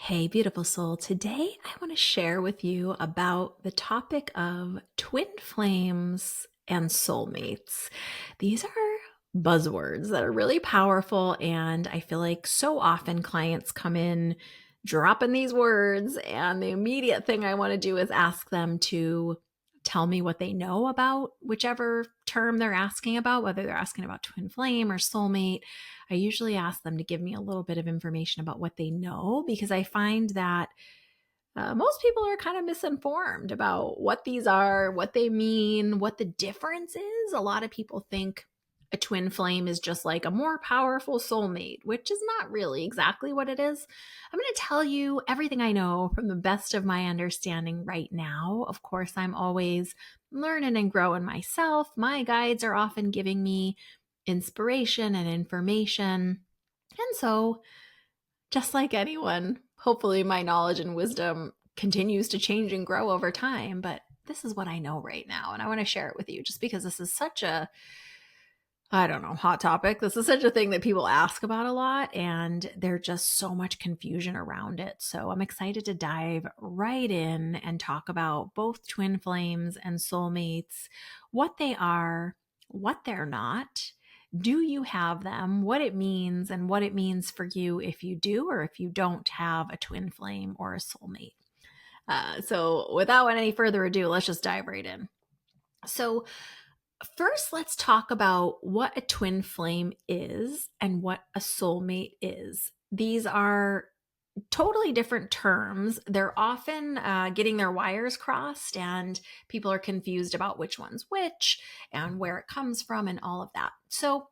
Hey, beautiful soul. Today, I want to share with you about the topic of twin flames and soulmates. These are buzzwords that are really powerful, and I feel like so often clients come in dropping these words, and the immediate thing I want to do is ask them to tell me what they know about whichever term they're asking about, whether they're asking about twin flame or soulmate. I usually ask them to give me a little bit of information about what they know because I find that most people are kind of misinformed about what these are, what they mean, what the difference is. A lot of people think a twin flame is just like a more powerful soulmate, which is not really exactly what it is. I'm going to tell you everything I know from the best of my understanding right now. Of course, I'm always learning and growing myself. My guides are often giving me inspiration and information. And so, just like anyone, hopefully my knowledge and wisdom continues to change and grow over time, but this is what I know right now. And I want to share it with you just because this is such a, I don't know, hot topic. This is such a thing that people ask about a lot, and there's just so much confusion around it. So I'm excited to dive right in and talk about both twin flames and soulmates, what they are, what they're not. Do you have them? What it means, and what it means for you if you do or if you don't have a twin flame or a soulmate. So, without any further ado, let's just dive right in. So, first, let's talk about what a twin flame is and what a soulmate is. These are totally different terms. They're often getting their wires crossed, and people are confused about which one's which and where it comes from and all of that. So,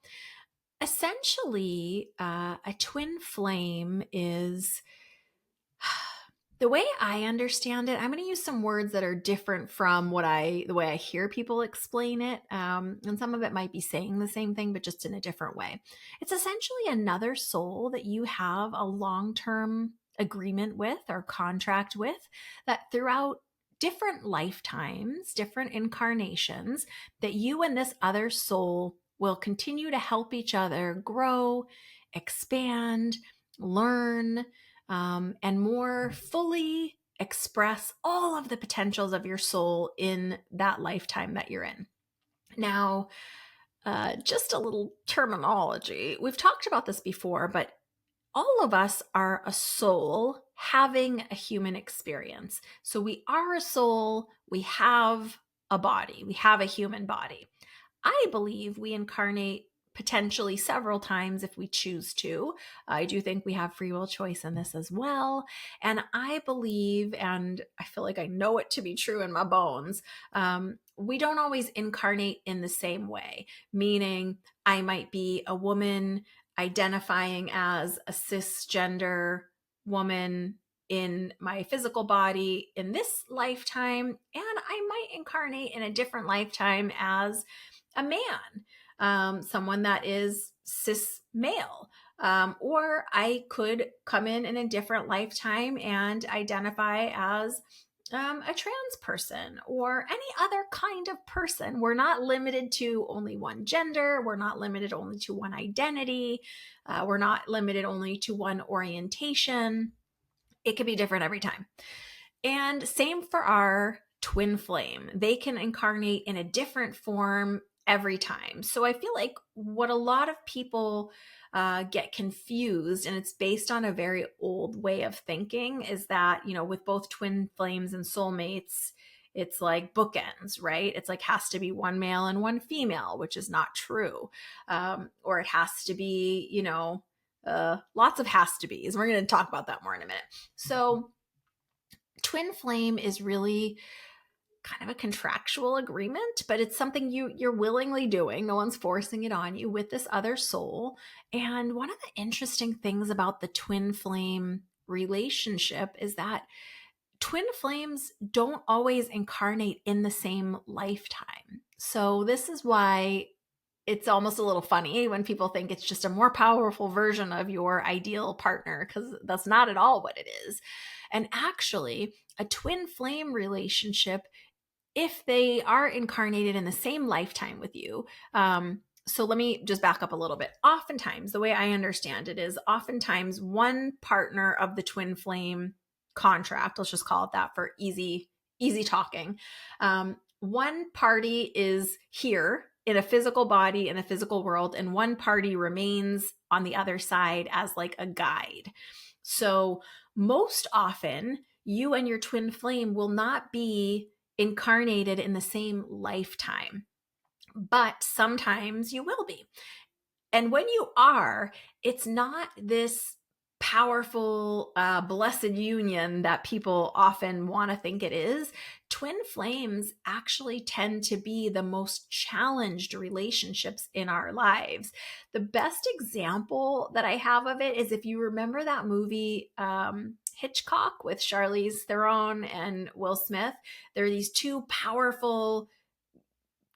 essentially, a twin flame is the way I understand it. I'm going to use some words that are different from the way I hear people explain it. And some of it might be saying the same thing, but just in a different way. It's essentially another soul that you have a long-term agreement with or contract with, that throughout different lifetimes, different incarnations, that you and this other soul will continue to help each other grow, expand, learn, and more fully express all of the potentials of your soul in that lifetime that you're in. Now, just a little terminology. We've talked about this before, but all of us are a soul having a human experience. So we are a soul, we have a body, we have a human body. I believe we incarnate potentially several times if we choose to. I do think we have free will choice in this as well. And I believe, and I feel like I know it to be true in my bones, we don't always incarnate in the same way, meaning I might be a woman identifying as a cisgender woman in my physical body in this lifetime, and I might incarnate in a different lifetime as a man, someone that is cis male. Or I could come in a different lifetime and identify as a trans person or any other kind of person. We're not limited to only one gender. We're not limited only to one identity. We're not limited only to one orientation. It can be different every time. And same for our twin flame. They can incarnate in a different form every time. So I feel like what a lot of people get confused, and it's based on a very old way of thinking, is that, with both twin flames and soulmates, it's like bookends, right? It's like has to be one male and one female, which is not true. Or it has to be, lots of has to be's. We're going to talk about that more in a minute. So, twin flame is really kind of a contractual agreement, but it's something you're willingly doing. No one's forcing it on you with this other soul. And one of the interesting things about the twin flame relationship is that twin flames don't always incarnate in the same lifetime. So this is why it's almost a little funny when people think it's just a more powerful version of your ideal partner, because that's not at all what it is. And actually, a twin flame relationship, if they are incarnated in the same lifetime with you, So let me just back up a little bit. Oftentimes, the way I understand it is oftentimes one partner of the twin flame contract, let's just call it that for easy talking. One party is here in a physical body in a physical world, and one party remains on the other side as like a guide. So most often, you and your twin flame will not be incarnated in the same lifetime, but sometimes you will be. And when you are, it's not this powerful, blessed union that people often want to think it is. Twin flames actually tend to be the most challenged relationships in our lives. The best example that I have of it is if you remember that movie, Hitchcock, with Charlize Theron and Will Smith. There are these two powerful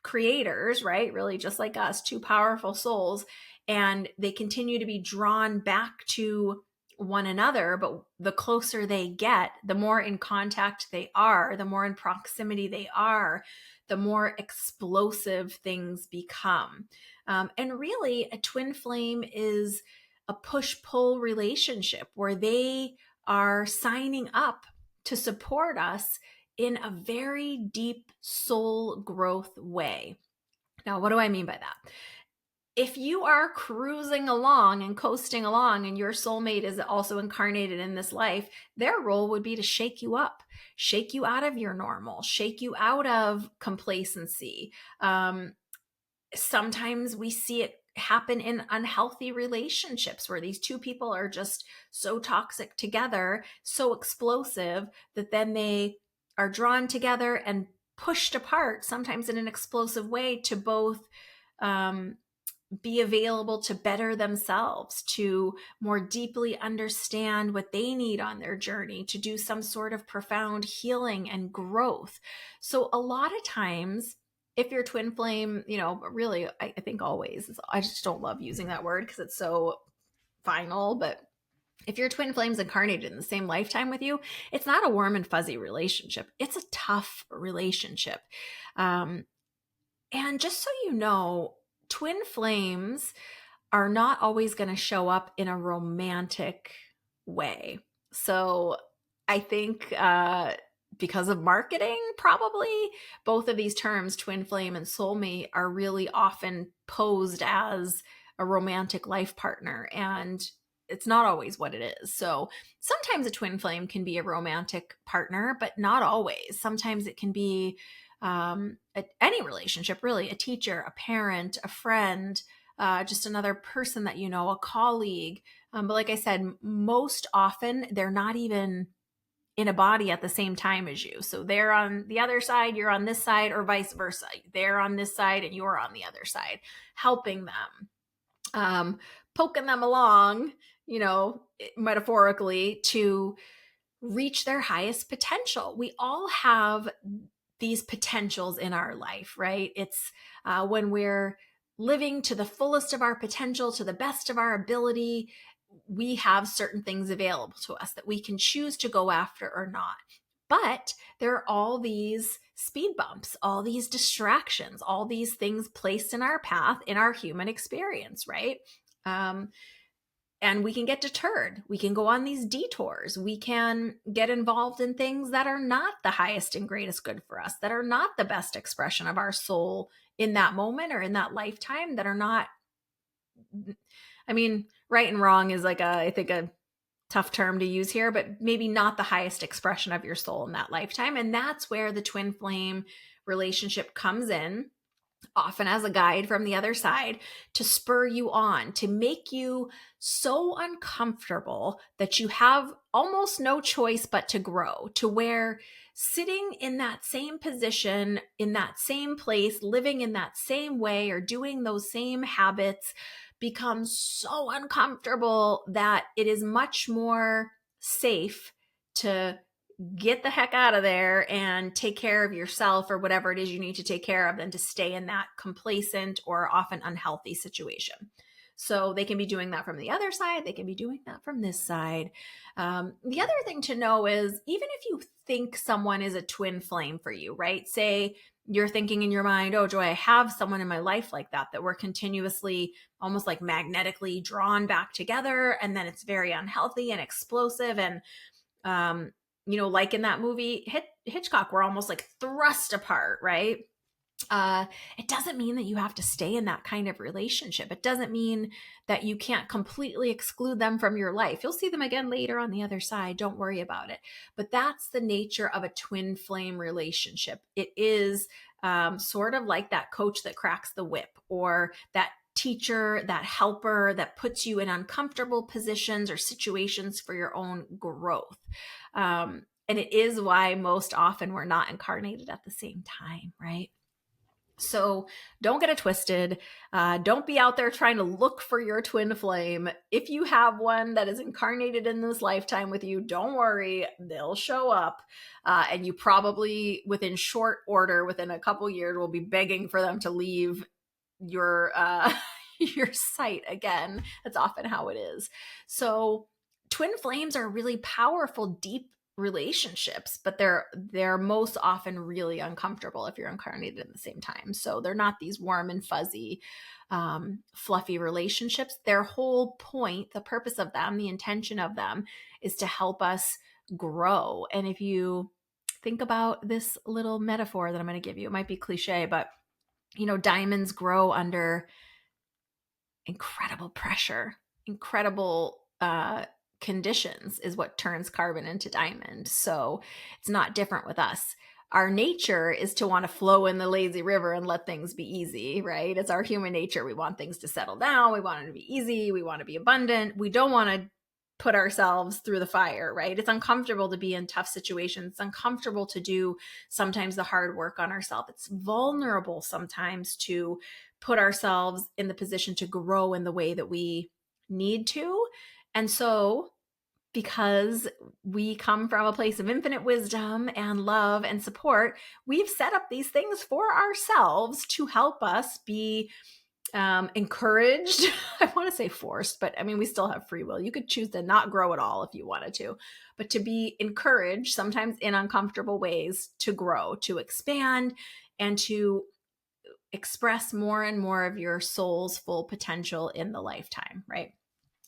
creators, right? Really just like us, two powerful souls, and they continue to be drawn back to one another. But the closer they get, the more in contact they are, the more in proximity they are, the more explosive things become. And really, a twin flame is a push-pull relationship where they are signing up to support us in a very deep soul growth way. Now, what do I mean by that? If you are cruising along and coasting along and your soulmate is also incarnated in this life, their role would be to shake you up, shake you out of your normal, shake you out of complacency. Sometimes we see it happen in unhealthy relationships where these two people are just so toxic together, so explosive, that then they are drawn together and pushed apart, sometimes in an explosive way, to both be available to better themselves, to more deeply understand what they need on their journey, to do some sort of profound healing and growth. So a lot of times, if your twin flame, really, I think always, I just don't love using that word because it's so final, but if your twin flame's incarnated in the same lifetime with you, it's not a warm and fuzzy relationship. It's a tough relationship. And just so you know, twin flames are not always going to show up in a romantic way. So I think because of marketing, probably both of these terms, twin flame and soulmate, are really often posed as a romantic life partner. And it's not always what it is. So sometimes a twin flame can be a romantic partner, but not always. Sometimes it can be any relationship, really, a teacher, a parent, a friend, just another person that you know, a colleague. But like I said, most often they're not even in a body at the same time as you. So they're on the other side, you're on this side, or vice versa. They're on this side and you're on the other side, helping them, poking them along, metaphorically, to reach their highest potential. We all have these potentials in our life, right? It's when we're living to the fullest of our potential, to the best of our ability, we have certain things available to us that we can choose to go after or not. But there are all these speed bumps, all these distractions, all these things placed in our path in our human experience, right? And we can get deterred. We can go on these detours. We can get involved in things that are not the highest and greatest good for us, that are not the best expression of our soul in that moment or in that lifetime, that are not, right and wrong is I think a tough term to use here, but maybe not the highest expression of your soul in that lifetime. And that's where the twin flame relationship comes in, often as a guide from the other side, to spur you on, to make you so uncomfortable that you have almost no choice but to grow, to where sitting in that same position, in that same place, living in that same way, or doing those same habits becomes so uncomfortable that it is much more safe to get the heck out of there and take care of yourself or whatever it is you need to take care of than to stay in that complacent or often unhealthy situation. So they can be doing that from the other side. They can be doing that from this side. The other thing to know is, even if you think someone is a twin flame for you, right? Say you're thinking in your mind, oh, Joy, I have someone in my life like that we're continuously almost like magnetically drawn back together. And then it's very unhealthy and explosive. And, like in that movie, Hitchcock, we're almost like thrust apart, right? It doesn't mean that you have to stay in that kind of relationship. It doesn't mean that you can't completely exclude them from your life. You'll see them again later on the other side. Don't worry about it. But that's the nature of a twin flame relationship. It is sort of like that coach that cracks the whip, or that teacher, that helper that puts you in uncomfortable positions or situations for your own growth. And it is why most often we're not incarnated at the same time, right? So don't get it twisted. Don't be out there trying to look for your twin flame. If you have one that is incarnated in this lifetime with you, don't worry, they'll show up. And you probably, within short order, within a couple years, will be begging for them to leave your your sight again. That's often how it is. So twin flames are really powerful, deep relationships, but they're most often really uncomfortable if you're incarnated at the same time. So they're not these warm and fuzzy, fluffy relationships. Their whole point, the purpose of them, the intention of them, is to help us grow. And if you think about this little metaphor that I'm going to give you, it might be cliche, but diamonds grow under incredible pressure, incredible conditions is what turns carbon into diamond. So it's not different with us. Our nature is to want to flow in the lazy river and let things be easy, right? It's our human nature. We want things to settle down. We want it to be easy. We want to be abundant. We don't want to put ourselves through the fire, right? It's uncomfortable to be in tough situations. It's uncomfortable to do sometimes the hard work on ourselves. It's vulnerable sometimes to put ourselves in the position to grow in the way that we need to. And so, because we come from a place of infinite wisdom and love and support, we've set up these things for ourselves to help us be encouraged. I want to say forced, but I mean, we still have free will. You could choose to not grow at all if you wanted to, but to be encouraged, sometimes in uncomfortable ways, to grow, to expand, and to express more and more of your soul's full potential in the lifetime, right?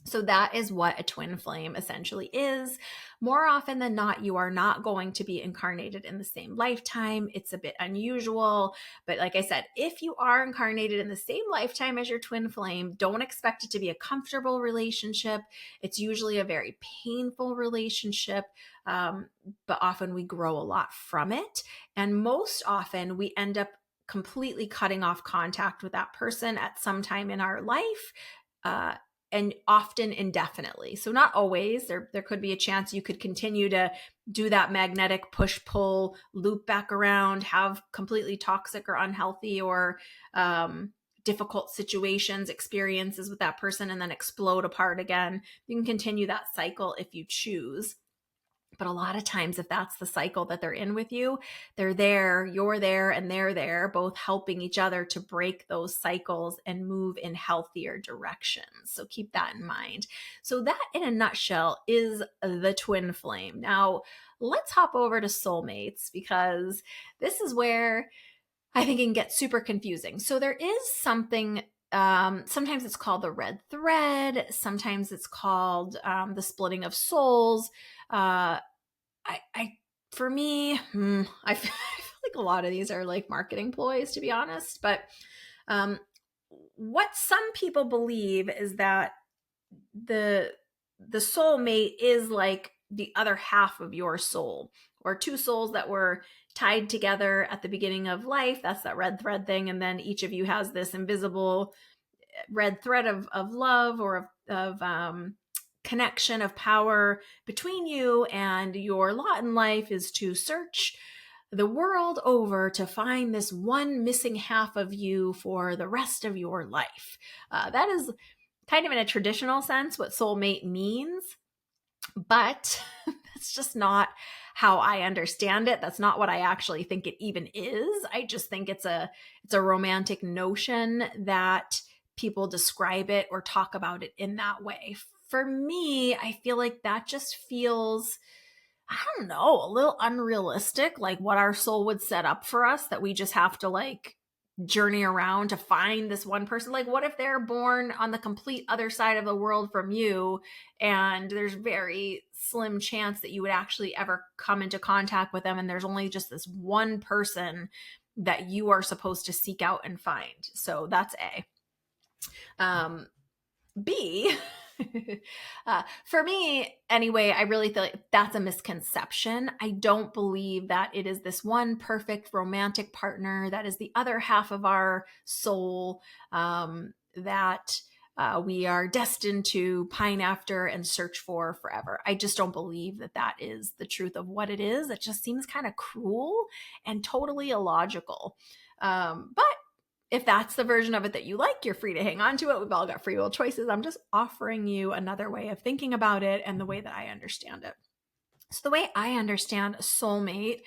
So that is what a twin flame essentially is. More often than not, you are not going to be incarnated in the same lifetime. It's a bit unusual, but like I said, if you are incarnated in the same lifetime as your twin flame, don't expect it to be a comfortable relationship. It's usually a very painful relationship, but often we grow a lot from it. And most often we end up completely cutting off contact with that person at some time in our life, and often indefinitely. So not always. There could be a chance you could continue to do that magnetic push-pull, loop back around, have completely toxic or unhealthy or difficult situations, experiences with that person, and then explode apart again. You can continue that cycle if you choose. But a lot of times, if that's the cycle that they're in with you, they're there, you're there, and they're there, both helping each other to break those cycles and move in healthier directions. So keep that in mind. So that, in a nutshell, is the twin flame. Now, let's hop over to soulmates, because this is where I think it can get super confusing. So there is something, sometimes it's called the red thread. Sometimes it's called the splitting of souls. For me, I feel like a lot of these are like marketing ploys, to be honest. But what some people believe is that the soulmate is like the other half of your soul, or two souls that were tied together at the beginning of life. That's that red thread thing. And then each of you has this invisible red thread of love, or of connection, of power between you, and your lot in life is to search the world over to find this one missing half of you for the rest of your life. That is kind of, in a traditional sense, what soulmate means, but that's just not how I understand it. That's not what I actually think it even is. I just think it's a romantic notion that people describe it or talk about it in that way. For me, I feel like that just feels, I don't know, a little unrealistic, like what our soul would set up for us, that we just have to like journey around to find this one person. Like, what if they're born on the complete other side of the world from you, and there's very slim chance that you would actually ever come into contact with them, and there's only just this one person that you are supposed to seek out and find? So that's A. B, for me anyway, I really feel like that's a misconception. I don't believe that it is this one perfect romantic partner that is the other half of our soul, that we are destined to pine after and search for forever. I just don't believe that that is the truth of what it is. It just seems kind of cruel and totally illogical. But if that's the version of it that you like, you're free to hang on to it. We've all got free will choices. I'm just offering you another way of thinking about it and the way that I understand it. So the way I understand a soulmate,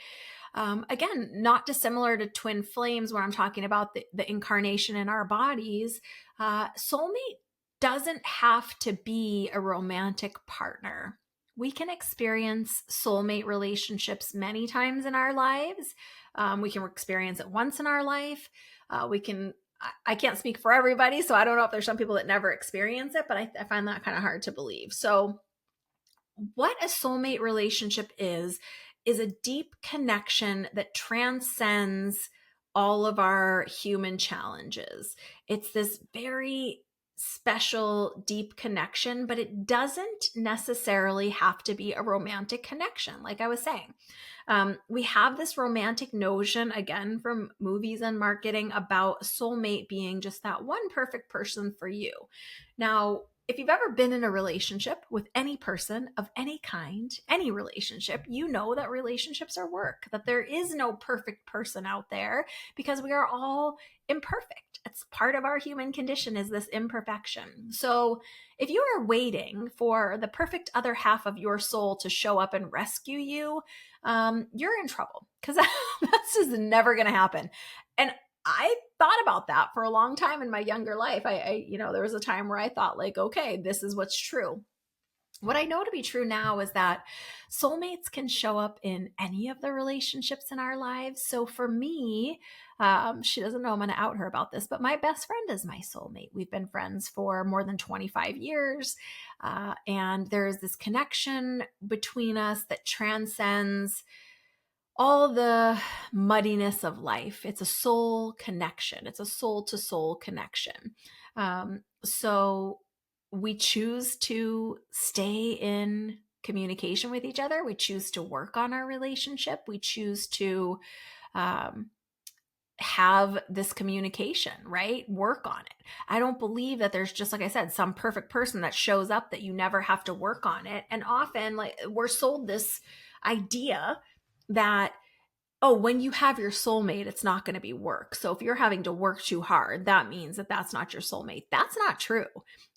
again, not dissimilar to twin flames when I'm talking about the incarnation in our bodies, soulmate doesn't have to be a romantic partner. We can experience soulmate relationships many times in our lives. We can experience it once in our life. I can't speak for everybody, so I don't know if there's some people that never experience it, but I find that kind of hard to believe. So what a soulmate relationship is a deep connection that transcends all of our human challenges. It's this very special, deep connection, but it doesn't necessarily have to be a romantic connection. Like I was saying, we have this romantic notion, again, from movies and marketing, about soulmate being just that one perfect person for you. Now, if you've ever been in a relationship with any person of any kind, any relationship, you know that relationships are work, that there is no perfect person out there, because we are all imperfect. It's part of our human condition, is this imperfection. So if you are waiting for the perfect other half of your soul to show up and rescue you, you're in trouble, because that's just never going to happen. And I thought about that for a long time in my younger life. There was a time where I thought like, okay, this is what's true. What I know to be true now is that soulmates can show up in any of the relationships in our lives. So for me, she doesn't know I'm going to out her about this, but my best friend is my soulmate. We've been friends for more than 25 years. And there's this connection between us that transcends all the muddiness of life. It's a soul connection. It's a soul to soul connection. So we choose to stay in communication with each other. We choose to work on our relationship. We choose to have this communication, right? Work on it. I don't believe that there's, just like I said, some perfect person that shows up that you never have to work on it. And often, like, we're sold this idea that, oh, when you have your soulmate, it's not going to be work. So if you're having to work too hard, that means that that's not your soulmate. That's not true.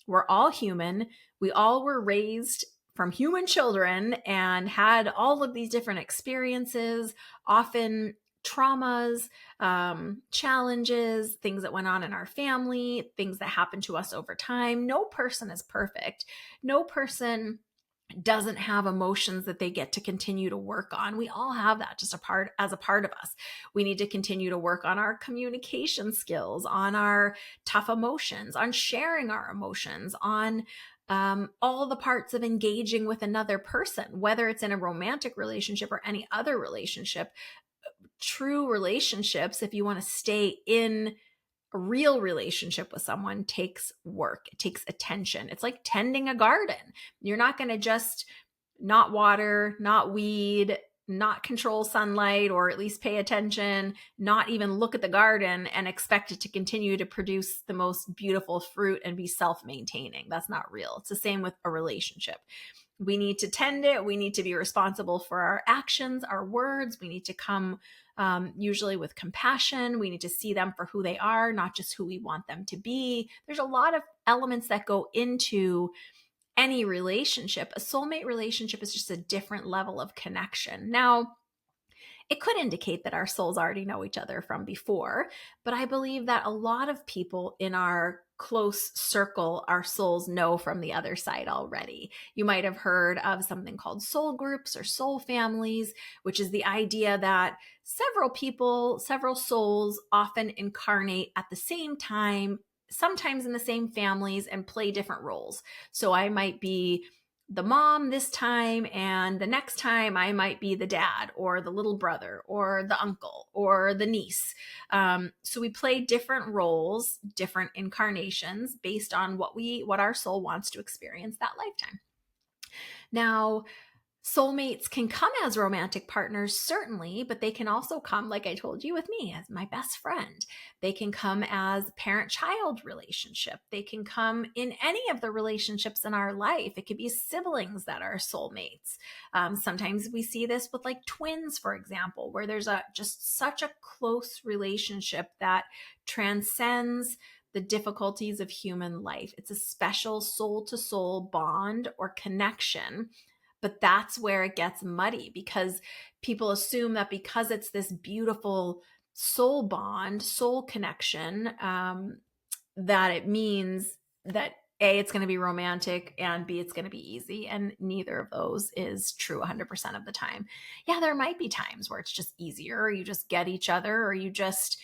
We're all human. We all were raised from human children and had all of these different experiences, often traumas, challenges, things that went on in our family, things that happened to us over time. No person is perfect. No person doesn't have emotions that they get to continue to work on. We all have that just as a part of us. We need to continue to work on our communication skills, on our tough emotions, on sharing our emotions, on all the parts of engaging with another person, whether it's in a romantic relationship or any other relationship. True relationships, if you want to stay in a real relationship with someone, takes work. It takes attention. It's like tending a garden. You're not going to just not water, not weed, not control sunlight, or at least pay attention, not even look at the garden and expect it to continue to produce the most beautiful fruit and be self-maintaining. That's not real. It's the same with a relationship. We need to tend it. We need to be responsible for our actions, our words. We need to come usually with compassion. We need to see them for who they are, not just who we want them to be. There's a lot of elements that go into any relationship. A soulmate relationship is just a different level of connection. Now, it could indicate that our souls already know each other from before, but I believe that a lot of people in our close circle our souls know from the other side already. You might have heard of something called soul groups or soul families, which is the idea that several people, several souls often incarnate at the same time, sometimes in the same families, and play different roles. So I might be the mom this time, and the next time I might be the dad or the little brother or the uncle or the niece. So we play different roles, different incarnations based on what our soul wants to experience that lifetime. Now, soulmates can come as romantic partners, certainly, but they can also come, like I told you with me, as my best friend. They can come as parent-child relationship. They can come in any of the relationships in our life. It could be siblings that are soulmates. Sometimes we see this with like twins, for example, where there's just such a close relationship that transcends the difficulties of human life. It's a special soul-to-soul bond or connection. But that's where it gets muddy, because people assume that because it's this beautiful soul bond, soul connection, that it means that A, it's going to be romantic, and B, it's going to be easy. And neither of those is true 100% of the time. Yeah, there might be times where it's just easier, or you just get each other, or you just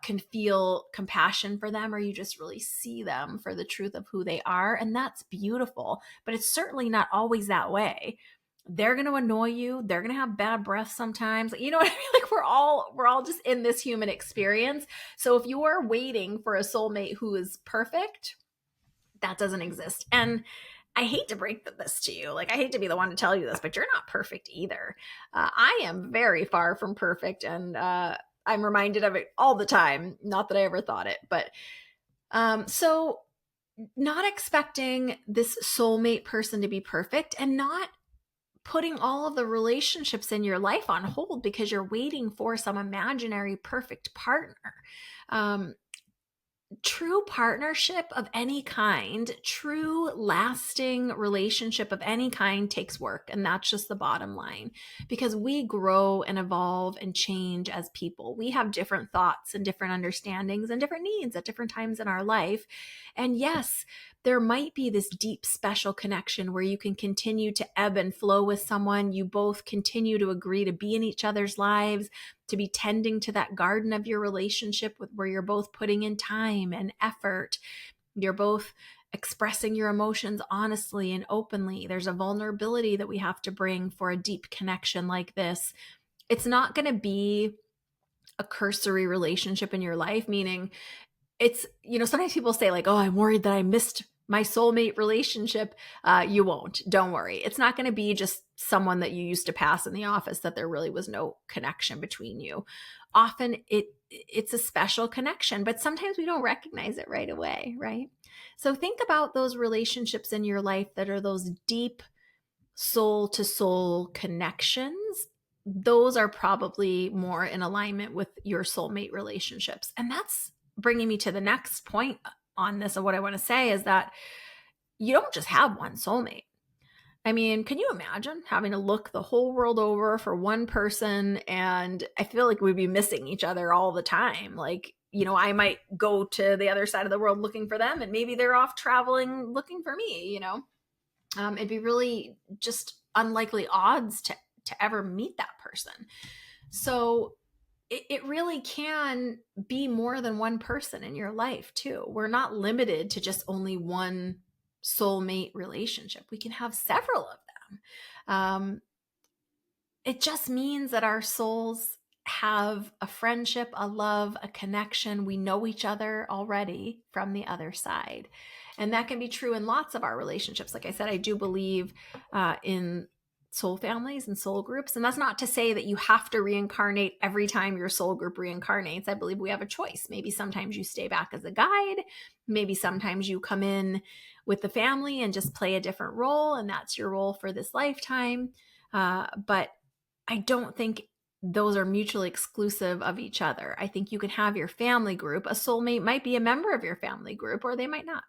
can feel compassion for them, or you just really see them for the truth of who they are. And that's beautiful, but it's certainly not always that way. They're going to annoy you. They're going to have bad breath sometimes. You know what I mean? Like we're all just in this human experience. So if you are waiting for a soulmate who is perfect, that doesn't exist. And I hate to break this to you. Like, I hate to be the one to tell you this, but you're not perfect either. I am very far from perfect, and I'm reminded of it all the time. Not that I ever thought it, but so not expecting this soulmate person to be perfect, and not putting all of the relationships in your life on hold because you're waiting for some imaginary perfect partner. True partnership of any kind, true lasting relationship of any kind takes work. And that's just the bottom line, because we grow and evolve and change as people. We have different thoughts and different understandings and different needs at different times in our life. And yes, there might be this deep, special connection where you can continue to ebb and flow with someone. You both continue to agree to be in each other's lives, to be tending to that garden of your relationship where you're both putting in time and effort. You're both expressing your emotions honestly and openly. There's a vulnerability that we have to bring for a deep connection like this. It's not going to be a cursory relationship in your life, meaning it's, sometimes people say like, oh, I'm worried that I missed my soulmate relationship. You won't. Don't worry. It's not going to be just someone that you used to pass in the office that there really was no connection between you. Often it's a special connection, but sometimes we don't recognize it right away, right? So think about those relationships in your life that are those deep soul to soul connections. Those are probably more in alignment with your soulmate relationships. And that's bringing me to the next point on this. And what I want to say is that you don't just have one soulmate. I mean, can you imagine having to look the whole world over for one person? And I feel like we'd be missing each other all the time. Like, I might go to the other side of the world looking for them, and maybe they're off traveling looking for me, it'd be really just unlikely odds to ever meet that person. So it really can be more than one person in your life too. We're not limited to just only one soulmate relationship. We can have several of them. It just means that our souls have a friendship, a love, a connection. We know each other already from the other side. And that can be true in lots of our relationships. Like I said, I do believe in soul families and soul groups. And that's not to say that you have to reincarnate every time your soul group reincarnates. I believe we have a choice. Maybe sometimes you stay back as a guide. Maybe sometimes you come in with the family and just play a different role, and that's your role for this lifetime. But I don't think those are mutually exclusive of each other. I think you can have your family group. A soulmate might be a member of your family group, or they might not.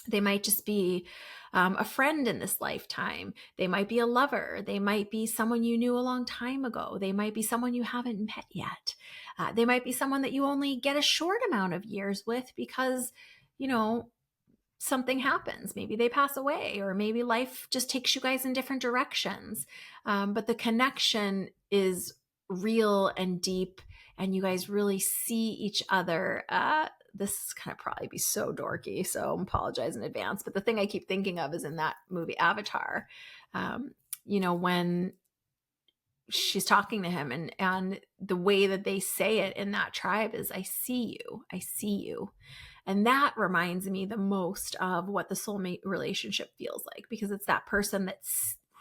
They might just be a friend in this lifetime. They might be a lover. They might be someone you knew a long time ago. They might be someone you haven't met yet. They might be someone that you only get a short amount of years with because, something happens. Maybe they pass away, or maybe life just takes you guys in different directions. But the connection is real and deep, and you guys really see each other. This is going to probably be so dorky, so I apologize in advance. But the thing I keep thinking of is in that movie Avatar, when she's talking to him, and the way that they say it in that tribe is, I see you. And that reminds me the most of what the soulmate relationship feels like, because it's that person that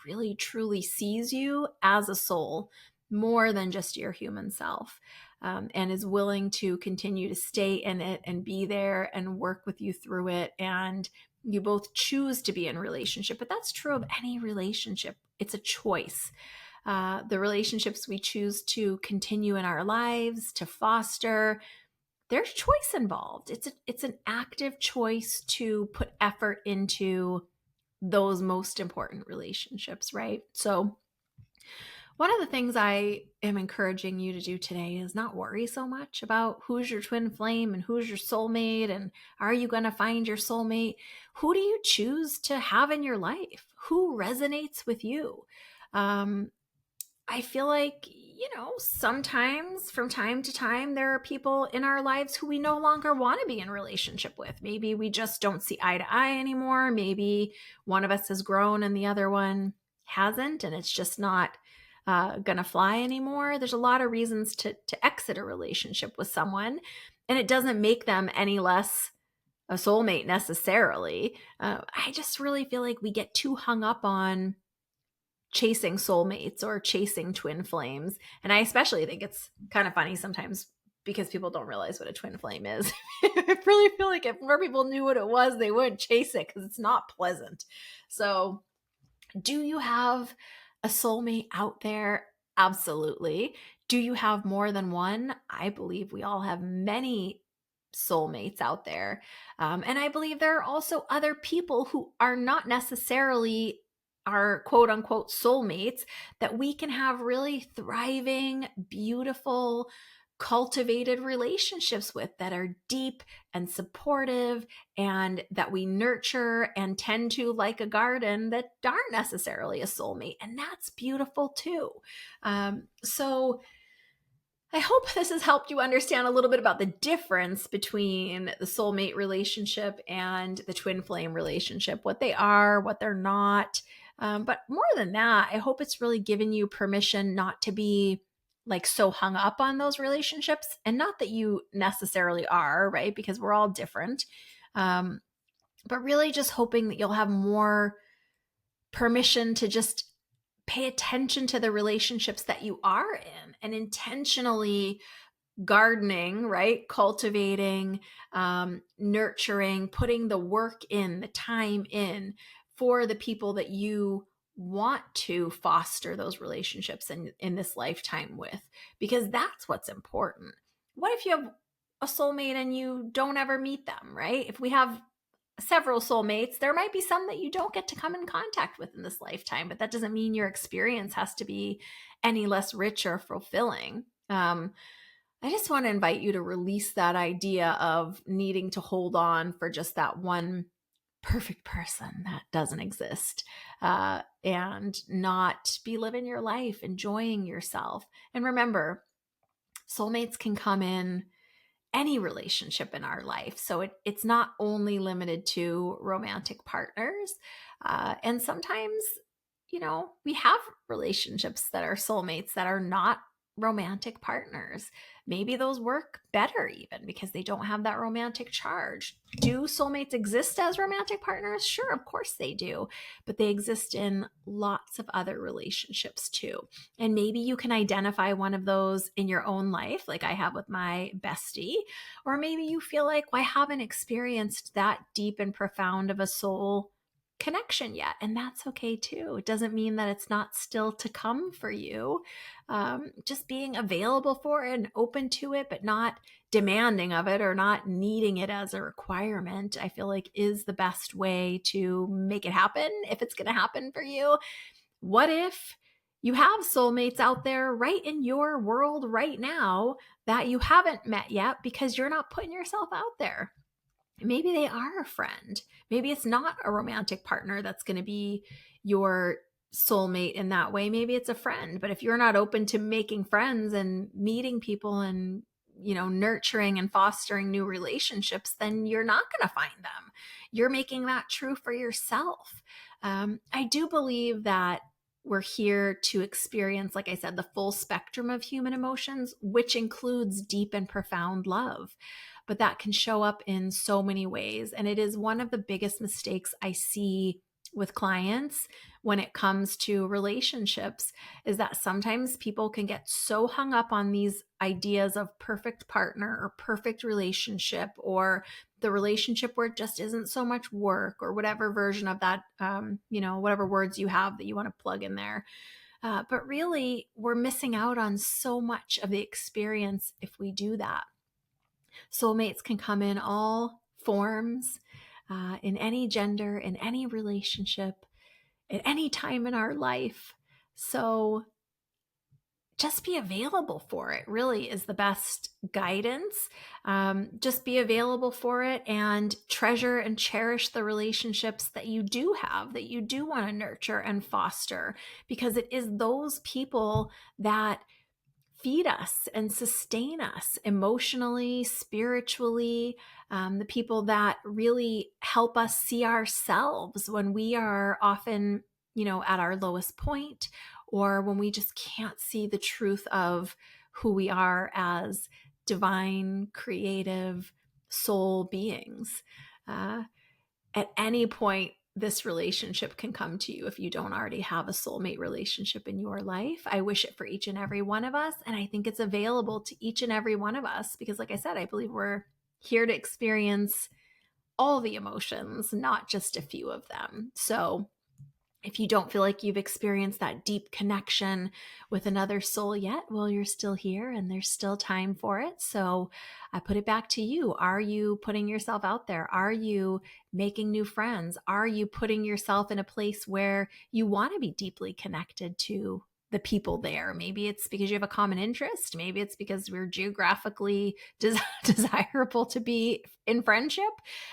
really truly sees you as a soul more than just your human self, and is willing to continue to stay in it and be there and work with you through it. And you both choose to be in relationship, but that's true of any relationship. It's a choice. The relationships we choose to continue in our lives, to foster, there's choice involved. It's an active choice to put effort into those most important relationships, right? So one of the things I am encouraging you to do today is not worry so much about who's your twin flame and who's your soulmate, and are you going to find your soulmate? Who do you choose to have in your life? Who resonates with you? I feel like, sometimes from time to time, there are people in our lives who we no longer want to be in relationship with. Maybe we just don't see eye to eye anymore. Maybe one of us has grown and the other one hasn't, and it's just not going to fly anymore. There's a lot of reasons to exit a relationship with someone, and it doesn't make them any less a soulmate necessarily. I just really feel like we get too hung up on chasing soulmates or chasing twin flames. And I especially think it's kind of funny sometimes because people don't realize what a twin flame is. I really feel like if more people knew what it was, they wouldn't chase it, because it's not pleasant. So, do you have a soulmate out there? Absolutely. Do you have more than one? I believe we all have many soulmates out there. And I believe there are also other people who are not necessarily our quote unquote soulmates, that we can have really thriving, beautiful, cultivated relationships with, that are deep and supportive, and that we nurture and tend to like a garden, that aren't necessarily a soulmate. And that's beautiful too. So I hope this has helped you understand a little bit about the difference between the soulmate relationship and the twin flame relationship, what they are, what they're not. But more than that, I hope it's really given you permission not to be like so hung up on those relationships, and not that you necessarily are, right? Because we're all different. But really just hoping that you'll have more permission to just pay attention to the relationships that you are in, and intentionally gardening, right? Cultivating, nurturing, putting the work in, the time in, for the people that you want to foster those relationships in this lifetime with, because that's what's important. What if you have a soulmate and you don't ever meet them, right? If we have several soulmates, there might be some that you don't get to come in contact with in this lifetime, but that doesn't mean your experience has to be any less rich or fulfilling. I just want to invite you to release that idea of needing to hold on for just that one perfect person that doesn't exist, and not be living your life, enjoying yourself. And remember, soulmates can come in any relationship in our life. So it's not only limited to romantic partners. And sometimes, we have relationships that are soulmates that are not romantic partners. Maybe those work better even because they don't have that romantic charge. Do soulmates exist as romantic partners? Sure, of course they do. But they exist in lots of other relationships too. And maybe you can identify one of those in your own life, like I have with my bestie. Or maybe you feel like, well, I haven't experienced that deep and profound of a soul connection yet. And that's okay too. It doesn't mean that it's not still to come for you. Just being available for it and open to it, but not demanding of it or not needing it as a requirement, I feel like is the best way to make it happen if it's going to happen for you. What if you have soulmates out there right in your world right now that you haven't met yet because you're not putting yourself out there? Maybe they are a friend. Maybe it's not a romantic partner that's going to be your soulmate in that way. Maybe it's a friend. But if you're not open to making friends and meeting people and, nurturing and fostering new relationships, then you're not going to find them. You're making that true for yourself. I do believe that we're here to experience, like I said, the full spectrum of human emotions, which includes deep and profound love. But that can show up in so many ways. And it is one of the biggest mistakes I see with clients when it comes to relationships, is that sometimes people can get so hung up on these ideas of perfect partner or perfect relationship, or the relationship where it just isn't so much work, or whatever version of that, whatever words you have that you want to plug in there. But really, we're missing out on so much of the experience if we do that. Soulmates can come in all forms, in any gender, in any relationship, at any time in our life. So just be available for it, really, is the best guidance. Just be available for it and treasure and cherish the relationships that you do have, that you do want to nurture and foster, because it is those people that feed us and sustain us emotionally, spiritually, the people that really help us see ourselves when we are often, at our lowest point, or when we just can't see the truth of who we are as divine, creative soul beings. At any point, this relationship can come to you if you don't already have a soulmate relationship in your life. I wish it for each and every one of us. And I think it's available to each and every one of us because, like I said, I believe we're here to experience all the emotions, not just a few of them. So if you don't feel like you've experienced that deep connection with another soul yet, well, you're still here and there's still time for it. So I put it back to you. Are you putting yourself out there? Are you making new friends? Are you putting yourself in a place where you want to be deeply connected to the people there? Maybe it's because you have a common interest. Maybe it's because we're geographically desirable to be in friendship.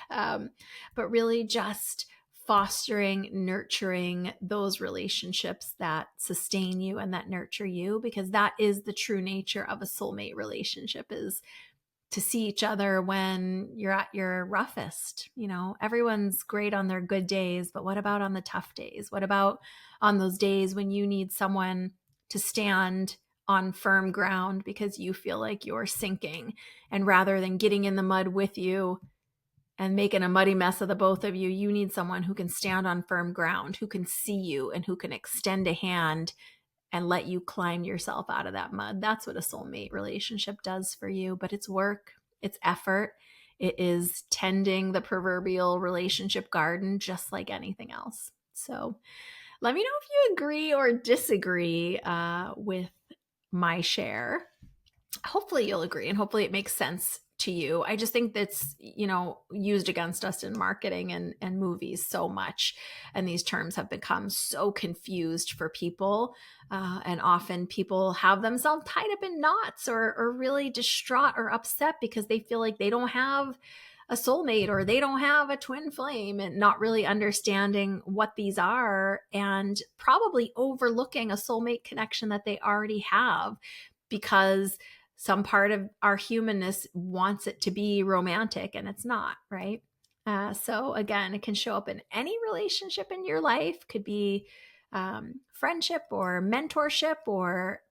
But really just fostering, nurturing those relationships that sustain you and that nurture you, because that is the true nature of a soulmate relationship, is to see each other when you're at your roughest. Everyone's great on their good days, but what about on the tough days? What about on those days when you need someone to stand on firm ground because you feel like you're sinking, and rather than getting in the mud with you and making a muddy mess of the both of you, you need someone who can stand on firm ground, who can see you and who can extend a hand and let you climb yourself out of that mud. That's what a soulmate relationship does for you. But it's work, it's effort, it is tending the proverbial relationship garden, just like anything else. So let me know if you agree or disagree with my share. Hopefully you'll agree, and hopefully it makes sense to you. I just think that's, used against us in marketing and movies so much. And these terms have become so confused for people. And often people have themselves tied up in knots or really distraught or upset because they feel like they don't have a soulmate or they don't have a twin flame, and not really understanding what these are, and probably overlooking a soulmate connection that they already have because some part of our humanness wants it to be romantic and it's not, right? So again, it can show up in any relationship in your life. Could be friendship or mentorship or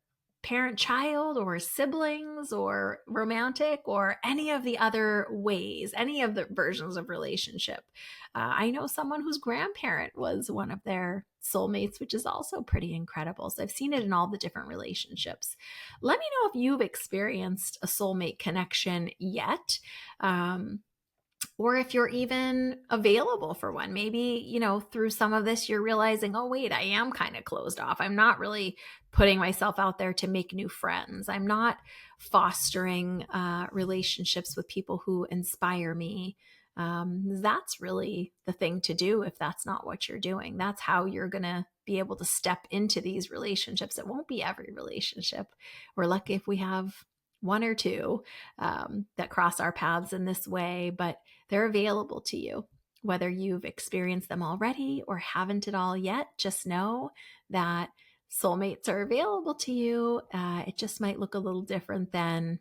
parent-child or siblings or romantic or any of the other ways, any of the versions of relationship. I know someone whose grandparent was one of their soulmates, which is also pretty incredible. So I've seen it in all the different relationships. Let me know if you've experienced a soulmate connection yet. Or if you're even available for one. Maybe, through some of this, you're realizing, oh, wait, I am kind of closed off. I'm not really putting myself out there to make new friends. I'm not fostering relationships with people who inspire me. That's really the thing to do if that's not what you're doing. That's how you're going to be able to step into these relationships. It won't be every relationship. We're lucky if we have one or two that cross our paths in this way, but they're available to you. Whether you've experienced them already or haven't at all yet, just know that soulmates are available to you. It just might look a little different than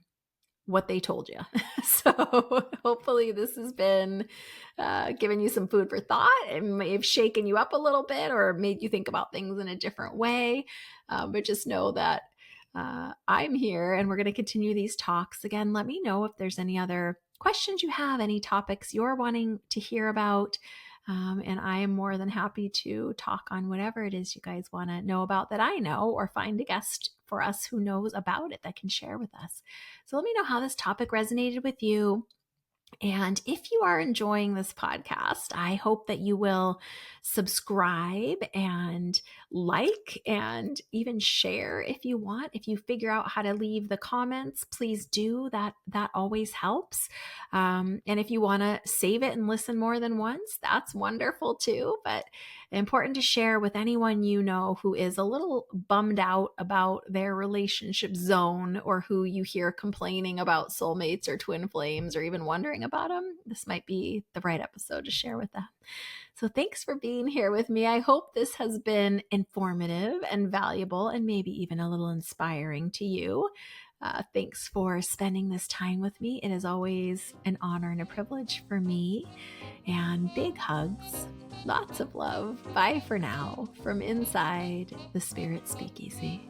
what they told you. So hopefully this has been giving you some food for thought. It may have shaken you up a little bit or made you think about things in a different way. But just know that I'm here and we're going to continue these talks. Again, let me know if there's any other questions you have, any topics you're wanting to hear about. And I am more than happy to talk on whatever it is you guys want to know about that I know, or find a guest for us who knows about it that can share with us. So let me know how this topic resonated with you. And if you are enjoying this podcast, I hope that you will subscribe and like and even share if you want. If you figure out how to leave the comments, please do. That always helps. And if you want to save it and listen more than once, that's wonderful too. But important to share with anyone you know who is a little bummed out about their relationship zone, or who you hear complaining about soulmates or twin flames, or even wondering about them. This might be the right episode to share with them. So thanks for being here with me. I hope this has been informative and valuable, and maybe even a little inspiring to you. Thanks for spending this time with me. It is always an honor and a privilege for me. And big hugs, lots of love. Bye for now from inside the Spirit Speakeasy.